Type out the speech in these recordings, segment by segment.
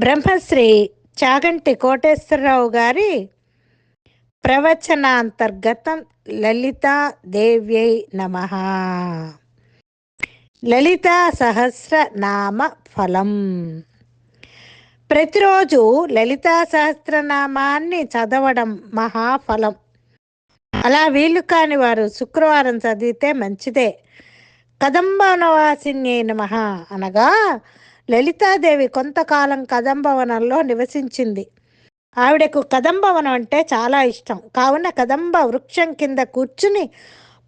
బ్రహ్మశ్రీ చాగంటి కోటేశ్వరరావు గారి ప్రవచనాంతర్గతం లలితాదేవ్యై నమః. లలితా సహస్రనామ ఫలం. ప్రతిరోజు లలితా సహస్రనామాన్ని చదవడం మహాఫలం. అలా వీలు కాని వారు శుక్రవారం చదివితే మంచిదే. కదంబవనవాసిన్యై నమః అనగా లలితాదేవి కొంతకాలం కదంబవనంలో నివసించింది. ఆవిడకు కదంబవనం అంటే చాలా ఇష్టం. కావున కదంబ వృక్షం కింద కూర్చుని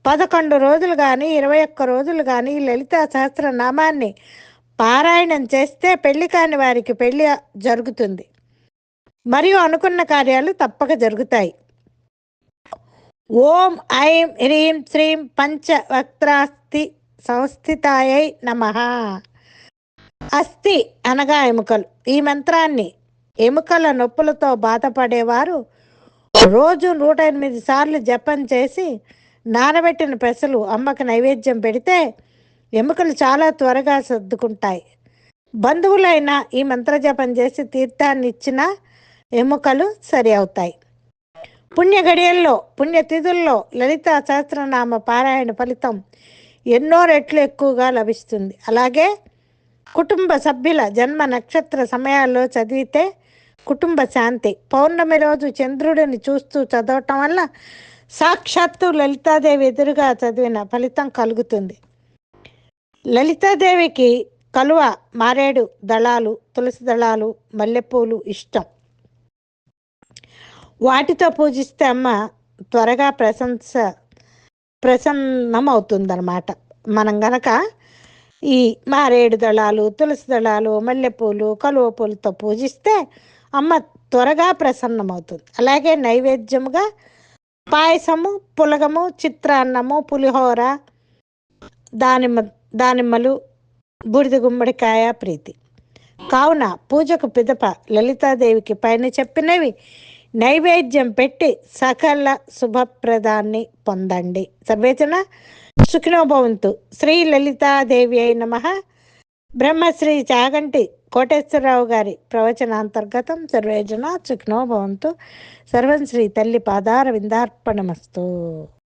11 రోజులు కానీ 21 రోజులు కానీ లలితా సహస్రనామాన్ని పారాయణం చేస్తే పెళ్లి కాని వారికి పెళ్లి జరుగుతుంది, మరియు అనుకున్న కార్యాలు తప్పక జరుగుతాయి. ఓం ఐం హ్రీం శ్రీం పంచవక్త్రాస్తి సంస్థితాయై నమః. అస్థి అనగా ఎముకలు. ఈ మంత్రాన్ని ఎముకల నొప్పులతో బాధపడేవారు రోజు 108 సార్లు జపం చేసి నానబెట్టిన పెసలు అమ్మకు నైవేద్యం పెడితే ఎముకలు చాలా త్వరగా సర్దుకుంటాయి. బంధువులైనా ఈ మంత్రజపం చేసి తీర్థాన్ని ఇచ్చినా ఎముకలు సరి అవుతాయి. పుణ్య గడియల్లో పుణ్యతిథుల్లో లలితా సహస్రనామ పారాయణ ఫలితం ఎన్నో రెట్లు ఎక్కువగా లభిస్తుంది. అలాగే కుటుంబ సభ్యుల జన్మ నక్షత్ర సమయాల్లో చదివితే కుటుంబ శాంతి. పౌర్ణమి రోజు చంద్రుడిని చూస్తూ చదవటం వల్ల సాక్షాత్తు లలితాదేవి ఎదురుగా చదివిన ఫలితం కలుగుతుంది. లలితాదేవికి కలువ, మారేడు దళాలు, తులసి దళాలు, మల్లెపూలు ఇష్టం. వాటితో పూజిస్తే అమ్మ త్వరగా ప్రసన్నమవుతుందన్నమాట. మనం గనక ఈ మారేడు దళాలు, తులసి దళాలు, మల్లెపూలు, కలువ పూలతో పూజిస్తే అమ్మ త్వరగా ప్రసన్నమవుతుంది. అలాగే నైవేద్యముగా పాయసము, పులగము, చిత్రాన్నము, పులిహోర, దానిమ్మలు, బూడిద గుమ్మడికాయ ప్రీతి. కావున పూజకు పిదప లలితాదేవికి పైన చెప్పినవి నైవేద్యం పెట్టి సకల శుభప్రదాన్ని పొందండి. సర్వేజన సుఖినో భవంతు. శ్రీ లలితాదేవి అయి నమః. బ్రహ్మశ్రీ చాగంటి కోటేశ్వరరావు గారి ప్రవచనాంతర్గతం. సర్వేజన సుఖినో భవంతు. సర్వం శ్రీ తల్లి పాదార విందార్పణమస్తు.